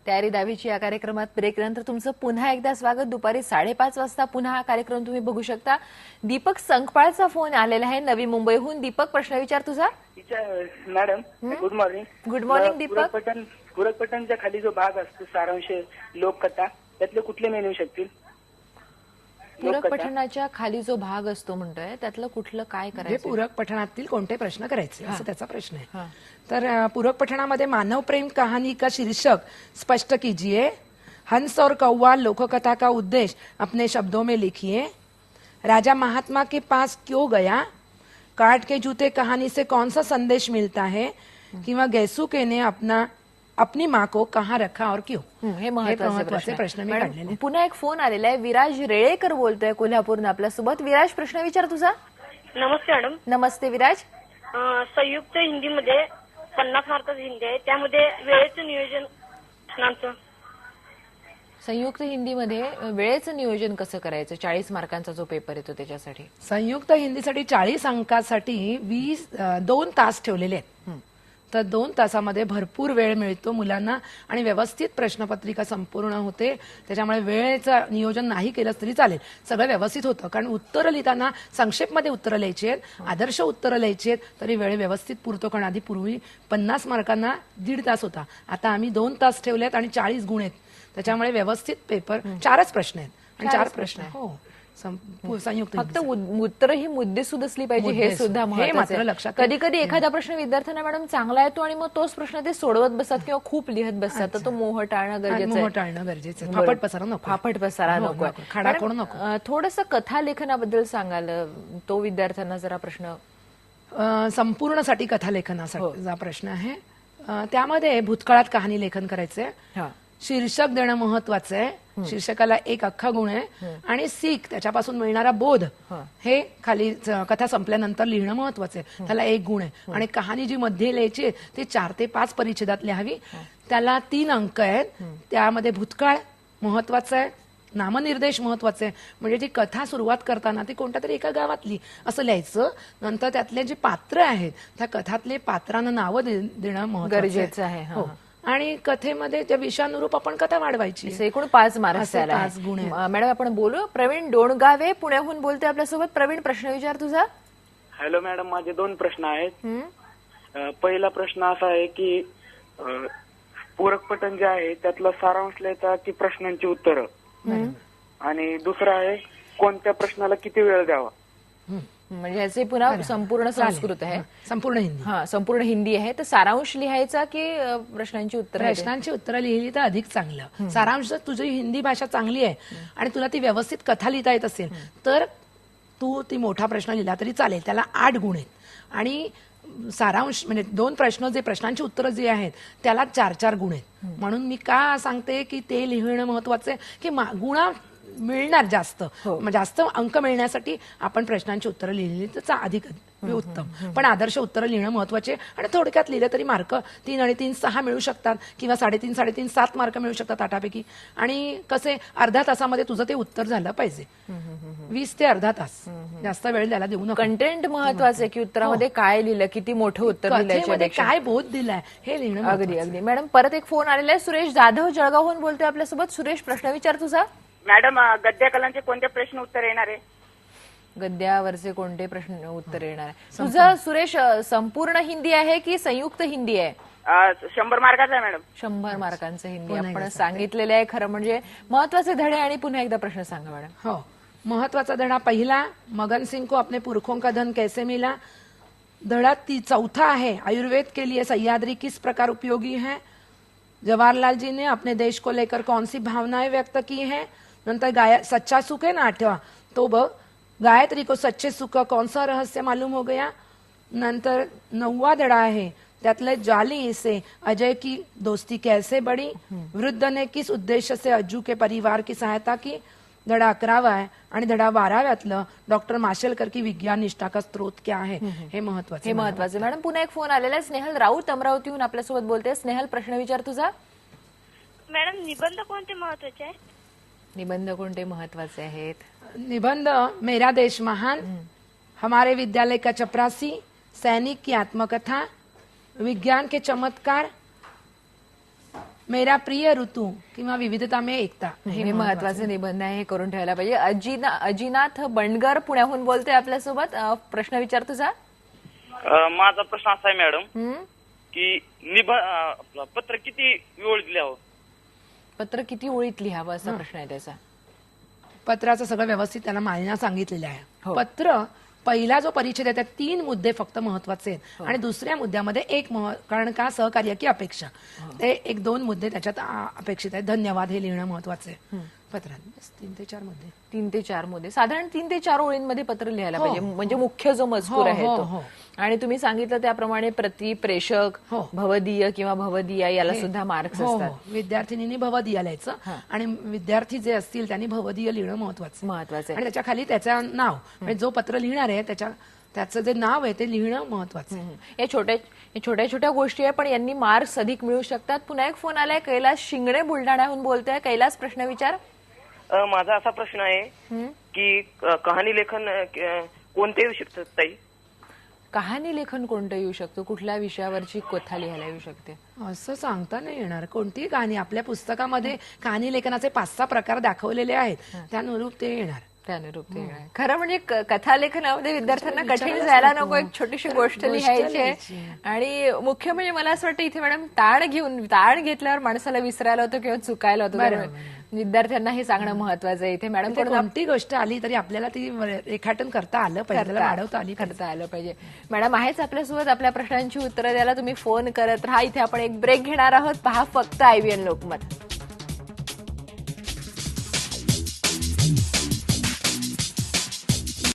तयारी दहावीची या कार्यक्रमात ब्रेकनंतर तुमचं पुन्हा एकदा स्वागत. दुपारी 5:30 वाजता पुन्हा हा कार्यक्रम तुम्ही बघू शकता. दीपक संकपाळचा फोन आलेला आहे नवी मुंबईहून. दीपक, प्रश्न विचार तुझा. Madam good morning. Good morning Deepak. पूरक पठणच्या खाली जो भाग असतो सारांश लोककथा, त्यातले कुठले मेनू शकतील? पूरक पठणाच्या खाली जो भाग असतो म्हणतोय त्यातलं कुठलं काय करायचं? पूरक पठणातील कोणते प्रश्न करायचे असं त्याचा प्रश्न आहे. तर पूरक पठणामध्ये मानव प्रेम कहानी का शीर्षक स्पष्ट कीजिए, हंस और कौवा लोककथा का उद्देश्य अपने शब्दों में लिखिए, राजा महात्मा के पास क्यों गया, काट के जूते कहानी से कौन सा संदेश मिलता है, किंवा गैसुके ने अपनी माँ को कहाँ रखा और क्यों. हे महत्वाचे प्रश्न मी काढलेले. पुन्हा एक फोन आलेला आहे. विराज रेळेकर बोलतोय कोल्हापूरनं आपल्यासोबत. विराज, प्रश्न विचार तुझा. नमस्ते मॅडम. नमस्ते विराज. संयुक्त हिंदीमध्ये 50 मार्काचं हिंदी आहे, त्यामध्ये वेळेचं नियोजन प्रश्नांचं. संयुक्त हिंदीमध्ये वेळेचं नियोजन कसं करायचं? 40 मार्कांचा जो पेपर येतो त्याच्यासाठी. संयुक्त हिंदीसाठी 40 अंकासाठी 2 तास ठेवलेले आहेत. तर 2 तासामध्ये भरपूर वेळ मिळतो मुलांना आणि व्यवस्थित प्रश्नपत्रिका संपूर्ण होते. त्याच्यामुळे वेळेचं नियोजन नाही केलं तरी चालेल, सगळं व्यवस्थित होतं. कारण उत्तरं लिहिताना संक्षेपमध्ये उत्तरं लिहायची आहेत, आदर्श उत्तरं लिहायची आहेत, तरी वेळ व्यवस्थित पुरतो. कारण आधी पूर्वी 50 मार्कांना 1.5 तास होता, आता आम्ही 2 तास ठेवलेत आणि 40 गुण आहेत. त्याच्यामुळे व्यवस्थित पेपर 4च प्रश्न आहेत आणि 4 प्रश्न आहेत. हो, संयुक्त फक्त उत्तर ही मुद्देसूद असली पाहिजे, हे सुद्धा महत्त्वाचं आहे. लक्षात. कधी कधी एखादा प्रश्न विद्यार्थ्यांना मॅडम चांगला येतो आणि मग तोच प्रश्न ते सोडवत बसतात किंवा खूप लिहत बसतात, तर तो मोह टाळणं गरजेचं आहे. फापट पसारा नको. फापट पसारा नको. खाडाखोड नको. थोडंसं कथा लेखनाबद्दल सांगाल, तो विद्यार्थ्यांना जरा प्रश्न. संपूर्णसाठी कथालेखनाचा प्रश्न आहे. त्यामध्ये भूतकाळात कहाणी लेखन करायचंय. शीर्षक देणं महत्वाचं आहे. शीर्षकाला 1 अख्खा गुण आहे आणि सीख, त्याच्यापासून मिळणारा बोध, हे खाली कथा संपल्यानंतर लिहिणं महत्वाचं आहे. त्याला 1 गुण आहे. आणि कहाणी जी मध्ये लिहायची आहे ती 4 ते 5 परिच्छेदात लिहावी. त्याला 3 अंक आहेत. त्यामध्ये भूतकाळ महत्वाचं आहे, नामनिर्देश महत्वाचे आहे. म्हणजे जी कथा सुरुवात करताना ती कोणत्या तरी एका गावातली असं लिहायचं. नंतर त्यातले जे पात्र आहेत त्या कथातले पात्रांना नावं देणं गरजेचं आहे. आणि कथेमध्ये त्या विषयानुरूप आपण कथा वाढवायची. एकूण 5 मार्क्स. 5 गुण. मॅडम, आपण बोलू. प्रवीण डोणगावे पुण्याहून बोलतोय आपल्यासोबत. प्रवीण, प्रश्न विचार तुझा. हॅलो मॅडम, माझे 2 प्रश्न आहेत. पहिला प्रश्न असा आहे की पूरक पठण जे आहे त्यातला सारांश लिहायचा की प्रश्नांची उत्तरं, आणि दुसरा आहे कोणत्या प्रश्नाला किती वेळ द्यावा. म्हणजे ह्याचे पुन्हा संपूर्ण संस्कृत आहे, संपूर्ण हिंदी. संपूर्ण हिंदी आहे. तर सारांश लिहायचा की प्रश्नांची उत्तरं? प्रश्नांची उत्तरं लिहिली तर अधिक चांगलं. सारांश, तुझी हिंदी भाषा चांगली आहे आणि तुला ती व्यवस्थित कथा लिहिता येत असेल तर तू ती मोठा प्रश्न लिहिला तरी चालेल. त्याला 8 गुण आहेत. आणि सारांश म्हणजे 2 प्रश्न, जे प्रश्नांची उत्तरं जी आहेत त्याला 4-4 गुण आहेत. म्हणून मी का सांगते की ते लिहिणं महत्वाचं आहे की गुण मिळणार जास्त, जास्त अंक मिळण्यासाठी आपण प्रश्नांची उत्तरं लिहिली तर अधिक उत्तम. पण आदर्श उत्तरं लिहिणं महत्वाचे. आणि थोडक्यात लिहिलं तरी मार्क 3 आणि 3 6 मिळू शकतात किंवा 3.5 3.5 7 मार्क मिळू शकतात 8पैकी. आणि कसे अर्ध्या तासामध्ये तुझं ते उत्तर झालं पाहिजे. 20 ते अर्धा तास, जास्त वेळ द्यायला देऊ नका. कंटेंट महत्वाचं आहे की उत्तरामध्ये काय लिहिलं, किती मोठं उत्तर लिहिलं, काय बोध दिलाय हे लिहिणं. अगदी. मॅडम, परत एक फोन आलेला आहे. सुरेश जाधव जळगावहून बोलतोय आपल्यासोबत. सुरेश, प्रश्न विचार तुझा. मॅडम, गद्य कलांचे कोणते प्रश्न उत्तर येणार आहे? गद्यावरचे कोणते प्रश्न उत्तर येणार आहे तुझं सुरेश? संपूर्ण हिंदी आहे की संयुक्त हिंदी आहे? 100 मार्काचा आहे मॅडम. 100 मार्कांचं हिंदी आपण सांगितलेलं आहे. खरं म्हणजे महत्वाचे धडे. आणि पुन्हा एकदा प्रश्न सांगा मॅडम. हो, महत्वाचा धडा पहिला, मगन सिंह को अपने पुरखों का धन कैसे मिला. धडा 4था आहे, आयुर्वेद के लिए सह्याद्री किस प्रकार उपयोगी है. जवाहरलाल जी ने अपने देश को लेकर कौन सी भावनाएं व्यक्त की हैं. नंतर सच्चा सुख है ना 8वां, तो गायत्री को सच्चे सुख का कौन सा रहस्य मालूम हो गया. नंतर 9वां धडा आहे, त्यातले जाली से अजय की दोस्ती कैसे बढ़ी. वृद्ध ने किस उद्देश्य से अज्जू के परिवार की सहायता की. धडा 11वा आहे आणि धडा 12व्यातलं डॉक्टर माशेलकर की विज्ञान निष्ठा का स्त्रोत क्या आहे. हे महत्वाचं. मॅडम, पुन्हा एक फोन आलेला आहे. स्नेहल राऊत अमरावतीहून आपल्यासोबत बोलते. स्नेहल, प्रश्न विचार तुझा. मॅडम, निबंध कोणते महत्वाचे आहे? निबंध कोणते महत्वाचे आहेत? निबंध मेरा देश महान, हमारे विद्यालय का चपरासी, सैनिक की आत्मकथा, विज्ञान के चमत्कार, मेरा प्रिय ऋतू किंवा विविधता में एकता हे महत्वाचे निबंध आहे, हे करून ठेवायला पाहिजे. अजिनाथ बंडगर पुण्याहून बोलतोय आपल्यासोबत. प्रश्न विचार तुझा. माझा प्रश्न असा आहे मॅडम हं? की पत्र किती वेळ लिहावं? पत्र किती ओळीत लिहावं असा प्रश्न आहे त्याचा. पत्राचं सगळं व्यवस्थित त्याला मायना सांगितलेलं आहे. हो. पत्र पहिला जो परिच्छेद आहे त्यात 3 मुद्दे फक्त महत्वाचे आहेत आणि दुसऱ्या मुद्द्यामध्ये कारण का सहकार्य की अपेक्षा, ते 1-2 मुद्दे त्याच्यात अपेक्षित आहेत. धन्यवाद हे लिहिणं महत्वाचं आहे पत्रात. 3 ते 4 मुद्दे. 3 ते 4 मध्ये साधारण 3 ते 4 ओळींमध्ये पत्र लिहायला हो. पाहिजे, म्हणजे मुख्य जो मजकूर हो, आहे हो, तो. हो. आणि तुम्ही सांगितलं त्याप्रमाणे प्रति, प्रेषक, हो. भवदीय किंवा भवदीया याला सुद्धा मार्क्स हो, असतात. हो. विद्यार्थिनींनी भवदीय लिहायचं आणि विद्यार्थी जे असतील त्यांनी भवदीय लिहिणं महत्वाचं महत्वाचं आणि आहे. त्याच्या खाली त्याचं नाव, म्हणजे जो पत्र लिहिणार आहे त्याचं जे नाव आहे ते लिहिणं महत्वाचं आहे. या छोट्या छोट्या गोष्टी आहे, पण यांनी मार्क्स अधिक मिळू शकतात. पुन्हा एक फोन आलाय. कैलास शिंगणे बुलढाण्याहून बोलतोय. कैलास, प्रश्न विचार. माझा असा प्रश्न आहे की कहाणी लेखन कोणते येऊ शकतात ताई? कहाणी लेखन कोणतं येऊ शकतो? कुठल्या विषयावरची कथा लिहायला येऊ शकते? असं सांगता नाही येणार. कोणतीही कहाणी आपल्या पुस्तकामध्ये कहाणी लेखनाचे 5-6 प्रकार दाखवलेले आहेत, त्यानुरूप ते येणार. त्यानुरूप ते येणार. खरं म्हणजे कथा लेखनामध्ये विद्यार्थ्यांना कठीण जायला नको, एक छोटीशी गोष्ट लिहायची आहे. आणि मुख्य म्हणजे मला असं वाटतं इथे मॅडम ताण घेतल्यावर माणसाला विसरायला होतं किंवा चुकायला होतं. त्यामुळे विद्यार्थ्यांना हे सांगणं महत्वाचं आहे. इथे मॅडम कोणती गोष्ट आली तरी आपल्याला ती रेखाटन करता आलं पाहिजे, त्याला वाढवता आली पाहिजे. करता आलं पाहिजे. मॅडम आहेच आपल्यासोबत. आपल्या प्रश्नांची उत्तरं द्यायला तुम्ही फोन करत राहा. इथे आपण एक ब्रेक घेणार आहोत. पहा फक्त IVN लोकमत.